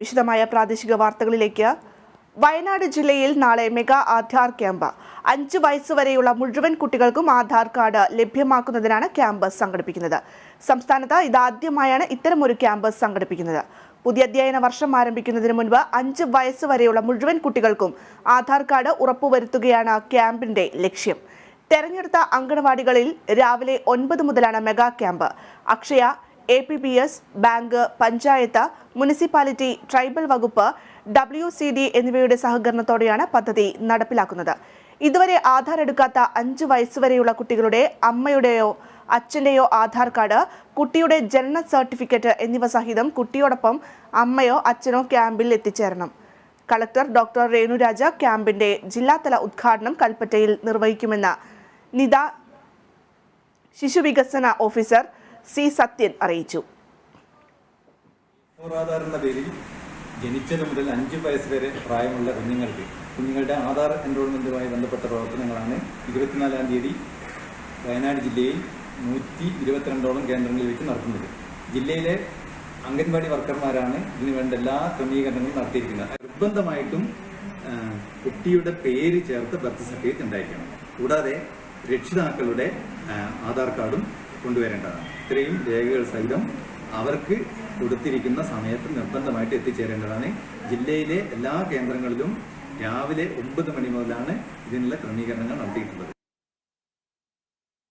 വിശദമായ പ്രാദേശിക വാർത്തകളിലേക്ക്. വയനാട് ജില്ലയിൽ നാളെ മെഗാ ആധാർ ക്യാമ്പ്. 5 വയസ്സുവരെയുള്ള മുഴുവൻ കുട്ടികൾക്കും ആധാർ കാർഡ് ലഭ്യമാക്കുന്നതിനാണ് ക്യാമ്പ് സംഘടിപ്പിക്കുന്നത്. സംസ്ഥാനത്ത് ഇതാദ്യമായാണ് ഇത്തരമൊരു ക്യാമ്പ് സംഘടിപ്പിക്കുന്നത്. പുതിയ അധ്യയന വർഷം ആരംഭിക്കുന്നതിന് മുൻപ് 5 വയസ്സുവരെയുള്ള മുഴുവൻ കുട്ടികൾക്കും ആധാർ കാർഡ് ഉറപ്പുവരുത്തുകയാണ് ക്യാമ്പിന്റെ ലക്ഷ്യം. തെരഞ്ഞെടുത്ത അങ്കണവാടികളിൽ രാവിലെ 9 മുതലാണ് mega camp. Akshaya, APPS, bank, panchayat, municipality, tribal വകുപ്പ്, WCD എന്നിവയുടെ സഹകരണത്തോടെയാണ് പദ്ധതി നടപ്പിലാക്കുന്നത്. ഇതുവരെ ആധാർ എടുക്കാത്ത 5 വയസ്സുവരെയുള്ള കുട്ടികളുടെ അമ്മയുടെയോ അച്ഛൻ്റെയോ ആധാർ കാർഡ്, കുട്ടിയുടെ ജനന സർട്ടിഫിക്കറ്റ് എന്നിവ സഹിതം കുട്ടിയോടൊപ്പം അമ്മയോ അച്ഛനോ ക്യാമ്പിൽ എത്തിച്ചേരണം. കളക്ടർ ഡോക്ടർ രേണുരാജ ക്യാമ്പിന്റെ ജില്ലാതല ഉദ്ഘാടനം കൽപ്പറ്റയിൽ നിർവഹിക്കുമെന്ന് നിത ശിശുവികസന ഓഫീസർ C. സത്യൻ അറിയിച്ചു. ജനിച്ചത് മുതൽ 5 വയസ്സ് വരെ പ്രായമുള്ള കുഞ്ഞുങ്ങളുടെ ആധാർ എൻറോൾമെന്റുമായി ബന്ധപ്പെട്ട പ്രവർത്തനങ്ങളാണ് 24-ാം തീയതി വയനാട് ജില്ലയിൽ 122ഓളം കേന്ദ്രങ്ങളിൽ വെച്ച് നടത്തുന്നത്. ജില്ലയിലെ അംഗൻവാടി വർക്കർമാരാണ് ഇതിനു വേണ്ട എല്ലാ ക്രമീകരണങ്ങളും നടത്തിയിരിക്കുന്നത്. നിർബന്ധമായിട്ടും കുട്ടിയുടെ പേര് ചേർത്ത് ബർത്ത് സർട്ടിഫിക്കറ്റ് ഉണ്ടായിരിക്കണം. കൂടാതെ രക്ഷിതാക്കളുടെ ആധാർ കാർഡും കൊണ്ടുവരേണ്ടതാണ്. ഇത്രയും രേഖകൾ സഹിതം അവർക്ക് കൊടുത്തിരിക്കുന്ന സമയത്ത് നിർബന്ധമായിട്ട് എത്തിച്ചേരേണ്ടതാണ്. ജില്ലയിലെ എല്ലാ കേന്ദ്രങ്ങളിലും രാവിലെ 9 മണി മുതലാണ് ഇതിനുള്ള ക്രമീകരണങ്ങൾ നടത്തിയിട്ടുള്ളത്.